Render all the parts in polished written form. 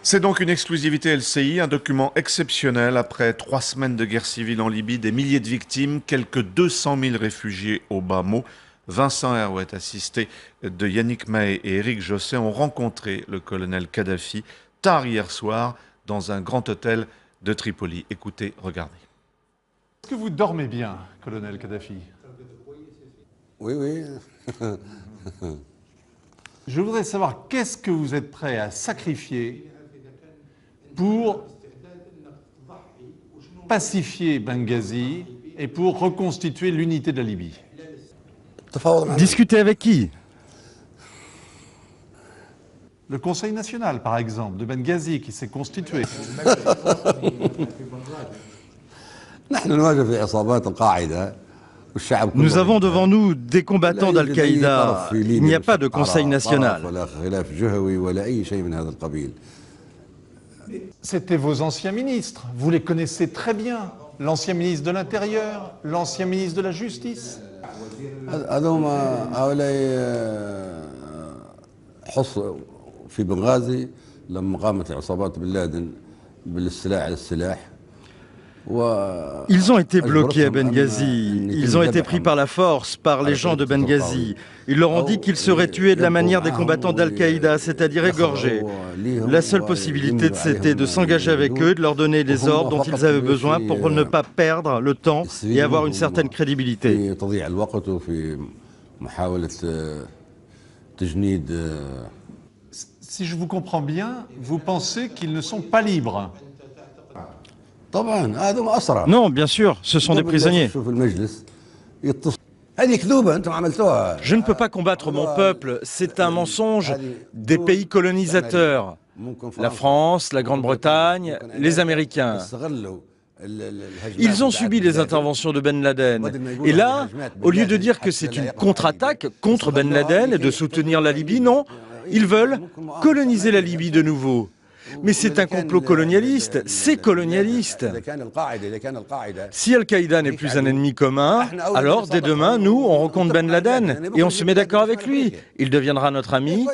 C'est donc une exclusivité LCI, un document exceptionnel. Après 3 semaines de guerre civile en Libye, des milliers de victimes, quelques 200 000 réfugiés au bas mot. Vincent Herouet, assisté de Yannick Mahé et Éric Josset, ont rencontré le colonel Kadhafi tard hier soir dans un grand hôtel de Tripoli. Écoutez, regardez. Est-ce que vous dormez bien, colonel Kadhafi? Oui, oui. Je voudrais savoir qu'est-ce que vous êtes prêt à sacrifier pour pacifier Benghazi et pour reconstituer l'unité de la Libye. Discuter avec qui? Le Conseil national, par exemple, de Benghazi, qui s'est constitué. Nous avons devant nous des combattants d'Al-Qaïda. Il n'y a pas de Conseil national. C'était vos anciens ministres. Vous les connaissez très bien. L'ancien ministre de l'Intérieur, l'ancien ministre de la Justice. في بنغازي لما قامت عصابات بن لادن بالاستيلاء على السلاح. Ils ont été bloqués à Benghazi, ils ont été pris par la force, par les gens de Benghazi. Ils leur ont dit qu'ils seraient tués de la manière des combattants d'Al-Qaïda, c'est-à-dire égorgés. La seule possibilité, c'était de s'engager avec eux, de leur donner les ordres dont ils avaient besoin pour ne pas perdre le temps et avoir une certaine crédibilité. Si je vous comprends bien, vous pensez qu'ils ne sont pas libres. Non, bien sûr, ce sont des prisonniers. Je ne peux pas combattre mon peuple, c'est un mensonge des pays colonisateurs. La France, la Grande-Bretagne, les Américains. Ils ont subi les interventions de Ben Laden. Et là, au lieu de dire que c'est une contre-attaque contre Ben Laden et de soutenir la Libye, non, ils veulent coloniser la Libye de nouveau. Mais c'est un complot colonialiste, c'est colonialiste. Si Al-Qaïda n'est plus un ennemi commun, alors dès demain, nous, on rencontre Ben Laden et on se met d'accord avec lui. Il deviendra notre ami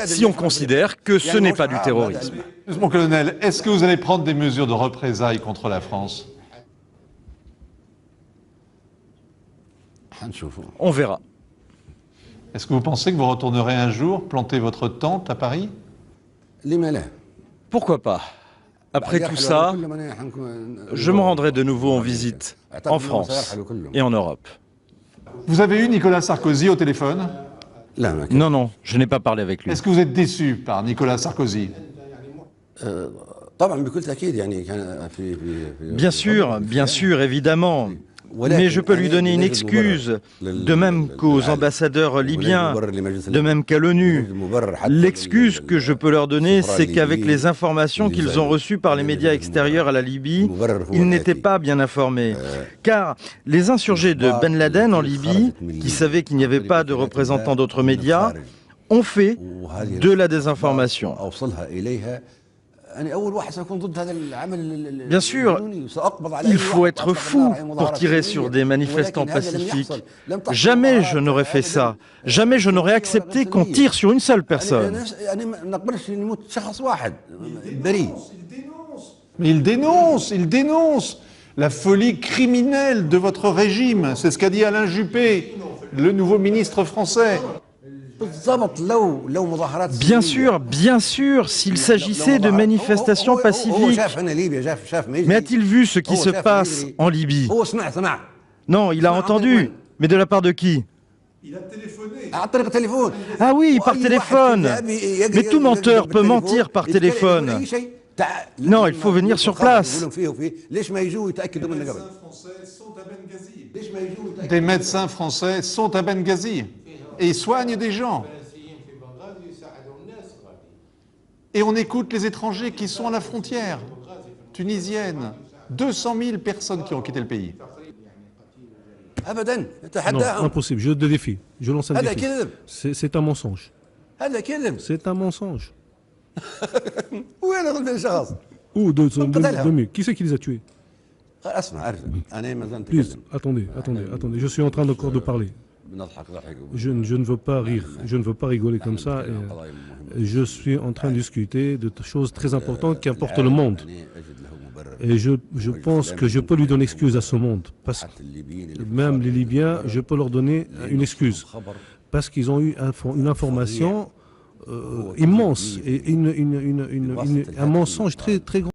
si on considère que ce n'est pas du terrorisme. Mon colonel, est-ce que vous allez prendre des mesures de représailles contre la France? On verra. Est-ce que vous pensez que vous retournerez un jour planter votre tente à Paris? Pourquoi pas? Après tout ça, je me rendrai de nouveau en visite en France et en Europe. Vous avez eu Nicolas Sarkozy au téléphone? Non, non, je n'ai pas parlé avec lui. Est-ce que vous êtes déçu par Nicolas Sarkozy? Bien sûr, évidemment. Mais je peux lui donner une excuse, de même qu'aux ambassadeurs libyens, de même qu'à l'ONU. L'excuse que je peux leur donner, c'est qu'avec les informations qu'ils ont reçues par les médias extérieurs à la Libye, ils n'étaient pas bien informés. Car les insurgés de Ben Laden en Libye, qui savaient qu'il n'y avait pas de représentants d'autres médias, ont fait de la désinformation. Bien sûr, il faut être fou pour tirer sur des manifestants pacifiques. Jamais je n'aurais fait ça. Jamais je n'aurais accepté qu'on tire sur une seule personne. Mais il dénonce la folie criminelle de votre régime. C'est ce qu'a dit Alain Juppé, le nouveau ministre français. Bien sûr, s'il s'agissait de manifestations pacifiques. Mais a-t-il vu ce qui se passe en Libye? Non, il a entendu. Mais de la part de qui? Il a téléphoné. Ah oui, par téléphone. Mais tout menteur peut mentir par téléphone. Non, il faut venir sur place. Des médecins français sont à Benghazi et soignent des gens. Et on écoute les étrangers qui sont à la frontière tunisienne. 200 000 personnes qui ont quitté le pays. Non, impossible, je te défie. Je lance un défi. C'est un mensonge. C'est un mensonge. Où deux, qui c'est qui les a tués? Please, attendez, je suis en train encore de parler. Je ne veux pas rire, je ne veux pas rigoler comme ça. Je suis en train de discuter de choses très importantes qui importent le monde. Et je pense que je peux lui donner excuse à ce monde. Parce que même les Libyens, je peux leur donner une excuse. Parce qu'ils ont eu une information immense et un mensonge très, très grand.